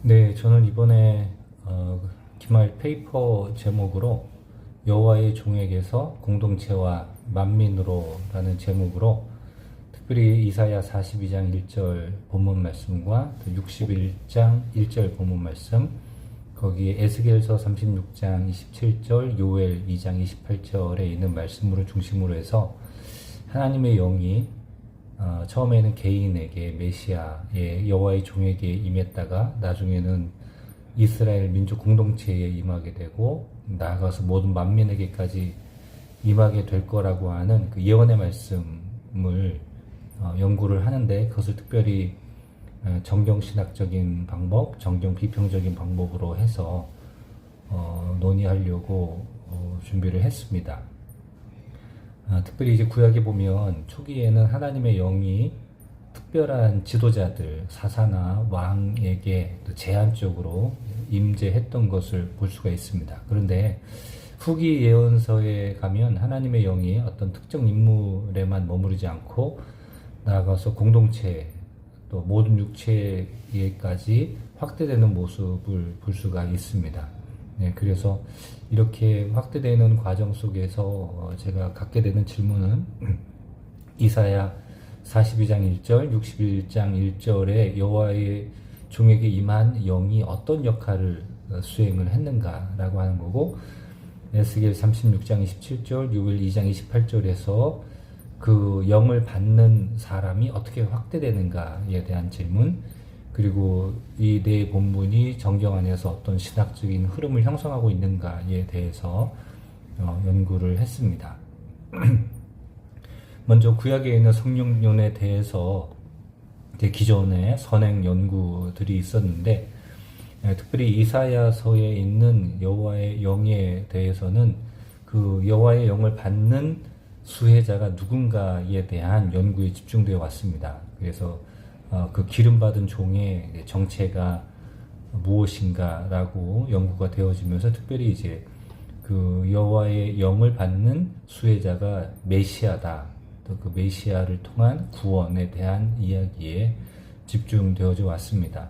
네, 저는 이번에 기말 페이퍼 제목으로 여호와의 종에게서 공동체와 만민으로라는 제목으로 특별히 이사야 42장 1절 본문 말씀과 61장 1절 본문 말씀, 거기에 에스겔서 36장 27절, 요엘 2장 28절에 있는 말씀으로 중심으로 해서 하나님의 영이 처음에는 개인에게 메시아의 여호와의 종에게 임했다가 나중에는 이스라엘 민족 공동체에 임하게 되고 나아가서 모든 만민에게까지 임하게 될 거라고 하는 그 예언의 말씀을 연구를 하는데, 그것을 특별히 정경신학적인 방법, 정경 비평적인 방법으로 해서 논의하려고 준비를 했습니다. 특별히 이제 구약에 보면 초기에는 하나님의 영이 특별한 지도자들, 사사나 왕에게 제한적으로 임재했던 것을 볼 수가 있습니다. 그런데 후기 예언서에 가면 하나님의 영이 어떤 특정 인물에만 머무르지 않고 나아가서 공동체, 또 모든 육체에까지 확대되는 모습을 볼 수가 있습니다. 네, 그래서 이렇게 확대되는 과정 속에서 제가 갖게 되는 질문은 이사야 42장 1절, 61장 1절에 여호와의 종에게 임한 영이 어떤 역할을 수행을 했는가라고 하는 거고, 에스겔 36장 27절, 요엘 2장 28절에서 그 영을 받는 사람이 어떻게 확대되는가에 대한 질문, 그리고 이 네 본문이 정경 안에서 어떤 신학적인 흐름을 형성하고 있는가에 대해서 연구를 했습니다. 먼저 구약에 있는 성령론에 대해서 기존에 선행 연구들이 있었는데, 특별히 이사야서에 있는 여호와의 영에 대해서는 그 여호와의 영을 받는 수혜자가 누군가에 대한 연구에 집중되어 왔습니다. 그래서 그 기름받은 종의 정체가 무엇인가라고 연구가 되어지면서 특별히 이제 그 여호와의 영을 받는 수혜자가 메시아다, 또 그 메시아를 통한 구원에 대한 이야기에 집중되어져 왔습니다.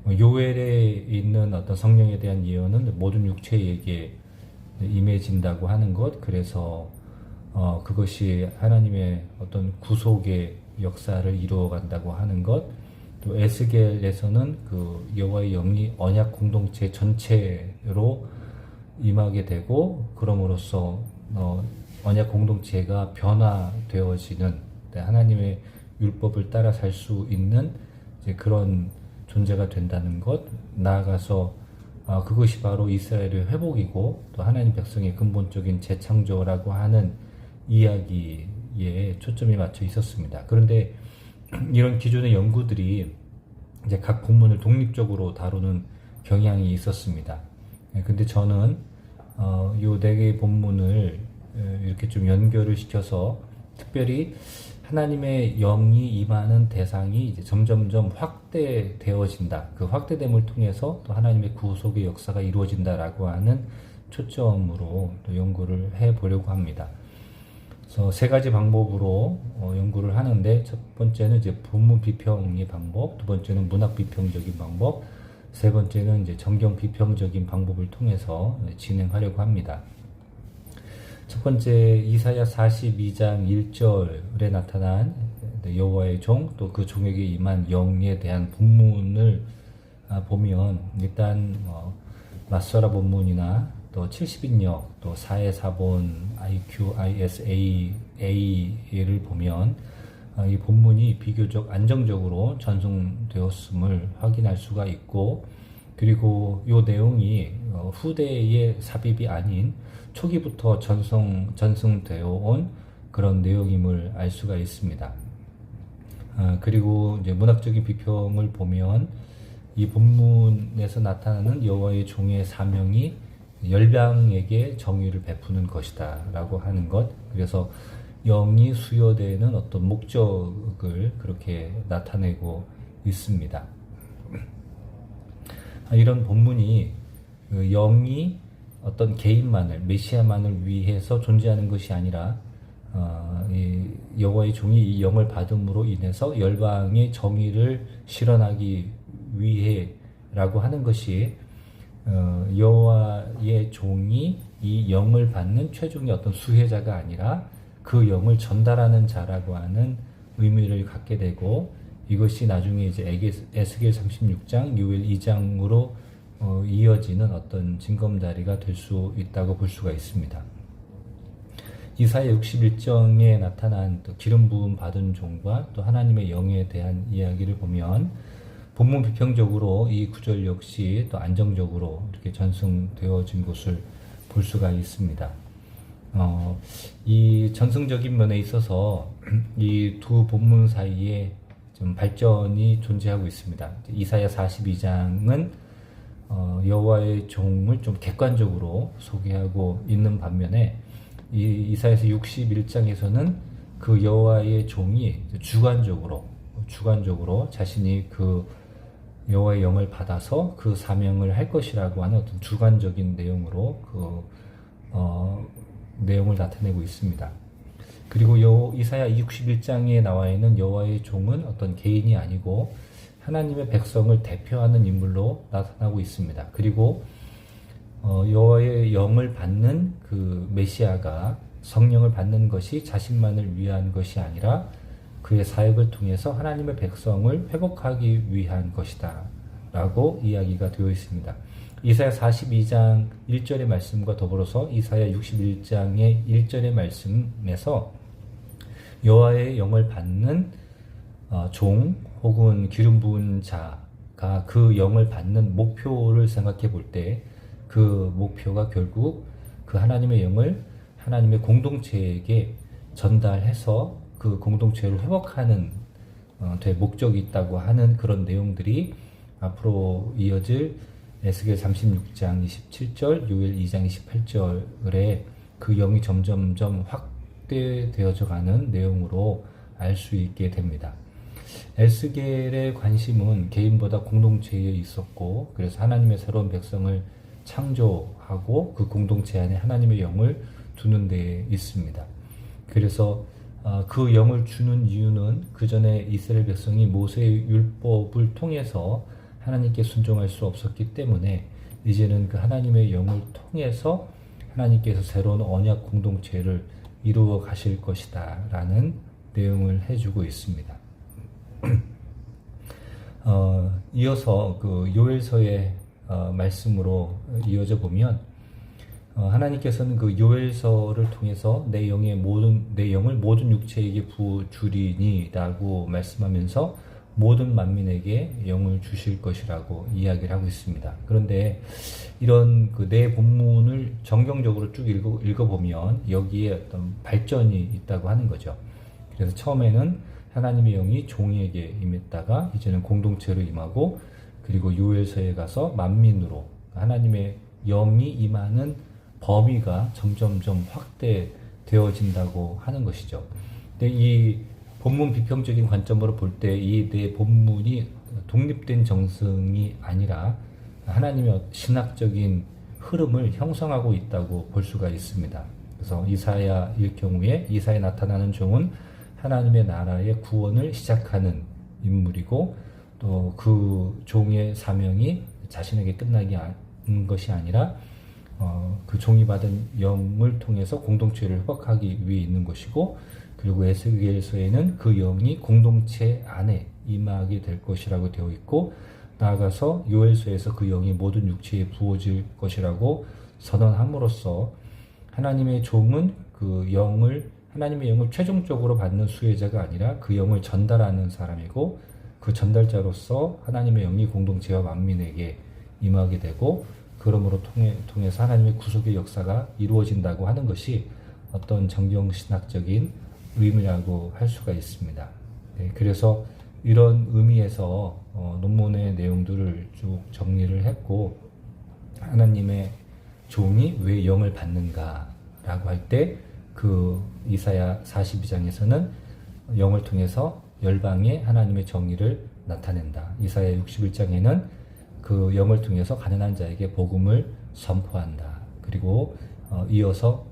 요엘에 있는 어떤 성령에 대한 예언은 모든 육체에게 임해진다고 하는 것, 그래서 그것이 하나님의 어떤 구속의 역사를 이루어간다고 하는 것, 또 에스겔에서는 그 여호와의 영이 언약 공동체 전체로 임하게 되고 그럼으로써 언약 공동체가 변화되어지는, 하나님의 율법을 따라 살 수 있는 이제 그런 존재가 된다는 것, 나아가서 그것이 바로 이스라엘의 회복이고 또 하나님 백성의 근본적인 재창조라고 하는 이야기에 초점이 맞춰 있었습니다. 그런데 이런 기존의 연구들이 이제 각 본문을 독립적으로 다루는 경향이 있었습니다. 근데 저는 요 네 개의 본문을 이렇게 좀 연결을 시켜서 특별히 하나님의 영이 임하는 대상이 이제 점점점 확대되어진다, 그 확대됨을 통해서 또 하나님의 구속의 역사가 이루어진다라고 하는 초점으로 또 연구를 해보려고 합니다. 그래서 세 가지 방법으로 연구를 하는데, 첫 번째는 이제 본문 비평의 방법, 두 번째는 문학 비평적인 방법, 세 번째는 이제 정경 비평적인 방법을 통해서 진행하려고 합니다. 첫 번째, 이사야 42장 1절에 나타난 여호와의 종, 또 그 종에게 임한 영에 대한 본문을 보면 일단 맞서라 본문이나 또 70인역, 또 4의 사본, IQ, ISA를 보면 이 본문이 비교적 안정적으로 전송되었음을 확인할 수가 있고, 그리고 이 내용이 후대의 삽입이 아닌 초기부터 전승되어 온 그런 내용임을 알 수가 있습니다. 그리고 이제 문학적인 비평을 보면 이 본문에서 나타나는 여호와의 종의 사명이 열방에게 정의를 베푸는 것이다 라고 하는 것, 그래서 영이 수여되는 어떤 목적을 그렇게 나타내고 있습니다. 이런 본문이 영이 어떤 개인만을, 메시아만을 위해서 존재하는 것이 아니라 이 여호와의 종이 이 영을 받음으로 인해서 열방의 정의를 실현하기 위해 라고 하는 것이 여호와의 종이 이 영을 받는 최종의 어떤 수혜자가 아니라 그 영을 전달하는 자라고 하는 의미를 갖게 되고, 이것이 나중에 이제 에스겔 36장, 요엘 2장으로 이어지는 어떤 징검다리가 될 수 있다고 볼 수가 있습니다. 이사야 61장에 나타난 또 기름 부음 받은 종과 또 하나님의 영에 대한 이야기를 보면 본문 비평적으로 이 구절 역시 또 안정적으로 이렇게 전승되어진 것을 볼 수가 있습니다. 이 전승적인 면에 있어서 이 두 본문 사이에 좀 발전이 존재하고 있습니다. 이사야 42장은 여호와의 종을 좀 객관적으로 소개하고 있는 반면에 이 이사야서 61장에서는 그 여호와의 종이 주관적으로 자신이 그 여호와의 영을 받아서 그 사명을 할 것이라고 하는 어떤 주관적인 내용으로 내용을 나타내고 있습니다. 그리고 이사야 61장에 나와 있는 여호와의 종은 어떤 개인이 아니고 하나님의 백성을 대표하는 인물로 나타나고 있습니다. 그리고 여호와의 영을 받는 그 메시아가 성령을 받는 것이 자신만을 위한 것이 아니라 그의 사역을 통해서 하나님의 백성을 회복하기 위한 것이다 라고 이야기가 되어 있습니다. 이사야 42장 1절의 말씀과 더불어서 이사야 61장의 1절의 말씀에서 여호와의 영을 받는 종 혹은 기름 부은 자가 그 영을 받는 목표를 생각해 볼 때 그 목표가 결국 그 하나님의 영을 하나님의 공동체에게 전달해서 그 공동체를 회복하는 데 목적이 있다고 하는 그런 내용들이 앞으로 이어질 에스겔 36장 27절, 요엘 2장 28절에 그 영이 점점점 확대되어져 가는 내용으로 알 수 있게 됩니다. 에스겔의 관심은 개인보다 공동체에 있었고, 그래서 하나님의 새로운 백성을 창조하고 그 공동체 안에 하나님의 영을 두는 데 있습니다. 그래서 그 영을 주는 이유는 그 전에 이스라엘 백성이 모세의 율법을 통해서 하나님께 순종할 수 없었기 때문에 이제는 그 하나님의 영을 통해서 하나님께서 새로운 언약 공동체를 이루어 가실 것이다 라는 내용을 해주고 있습니다. 이어서 그 요엘서의 말씀으로 이어져 보면 하나님께서는 그 요엘서를 통해서 내 영을 모든 육체에게 부어주리니라고 말씀하면서 모든 만민에게 영을 주실 것이라고 이야기를 하고 있습니다. 그런데 이런 그 네 본문을 정경적으로 쭉 읽어보면 여기에 어떤 발전이 있다고 하는 거죠. 그래서 처음에는 하나님의 영이 종에게 임했다가 이제는 공동체로 임하고, 그리고 요엘서에 가서 만민으로 하나님의 영이 임하는 범위가 점점점 확대되어진다고 하는 것이죠. 근데 이 본문 비평적인 관점으로 볼 때 이 네 본문이 독립된 정승이 아니라 하나님의 신학적인 흐름을 형성하고 있다고 볼 수가 있습니다. 그래서 이사야일 경우에 이사야에 나타나는 종은 하나님의 나라의 구원을 시작하는 인물이고, 또 그 종의 사명이 자신에게 끝나기 않은 것이 아니라 그 종이 받은 영을 통해서 공동체를 회복하기 위해 있는 것이고, 그리고 에스겔서에는 그 영이 공동체 안에 임하게 될 것이라고 되어 있고, 나아가서 요엘서에서 그 영이 모든 육체에 부어질 것이라고 선언함으로써 하나님의 종은 하나님의 영을 최종적으로 받는 수혜자가 아니라 그 영을 전달하는 사람이고, 그 전달자로서 하나님의 영이 공동체와 만민에게 임하게 되고, 그러므로 통해서 하나님의 구속의 역사가 이루어진다고 하는 것이 어떤 정경신학적인 의미라고 할 수가 있습니다. 네, 그래서 이런 의미에서 논문의 내용들을 쭉 정리를 했고, 하나님의 종이 왜 영을 받는가라고 할 때 그 이사야 42장에서는 영을 통해서 열방에 하나님의 정의를 나타낸다. 이사야 61장에는 그 영을 통해서 가난한 자에게 복음을 선포한다. 그리고 이어서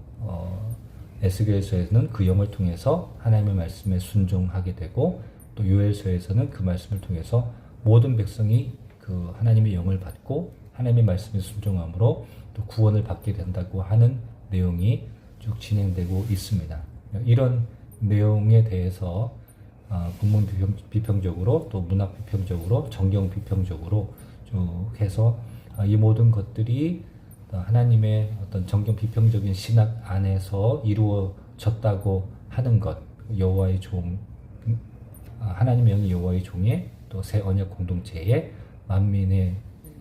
에스겔서에서는 그 영을 통해서 하나님의 말씀에 순종하게 되고, 또 요엘서에서는 그 말씀을 통해서 모든 백성이 그 하나님의 영을 받고 하나님의 말씀에 순종함으로 또 구원을 받게 된다고 하는 내용이 쭉 진행되고 있습니다. 이런 내용에 대해서 본문 비평적으로 또 문학 비평적으로 정경 비평적으로 쭉 해서 이 모든 것들이 하나님의 어떤 정경 비평적인 신학 안에서 이루어졌다고 하는 것, 여호와의 종, 하나님의 영이 여호와의 종의 또 새 언약 공동체에 만민에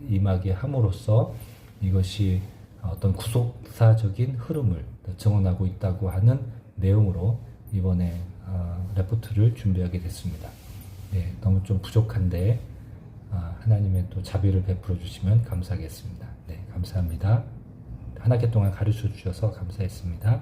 임하게 함으로써 이것이 어떤 구속사적인 흐름을 정언하고 있다고 하는 내용으로 이번에 레포트를 준비하게 됐습니다. 네, 너무 좀 부족한데 하나님의 또 자비를 베풀어 주시면 감사하겠습니다. 네, 감사합니다. 한 학기 동안 가르쳐 주셔서 감사했습니다.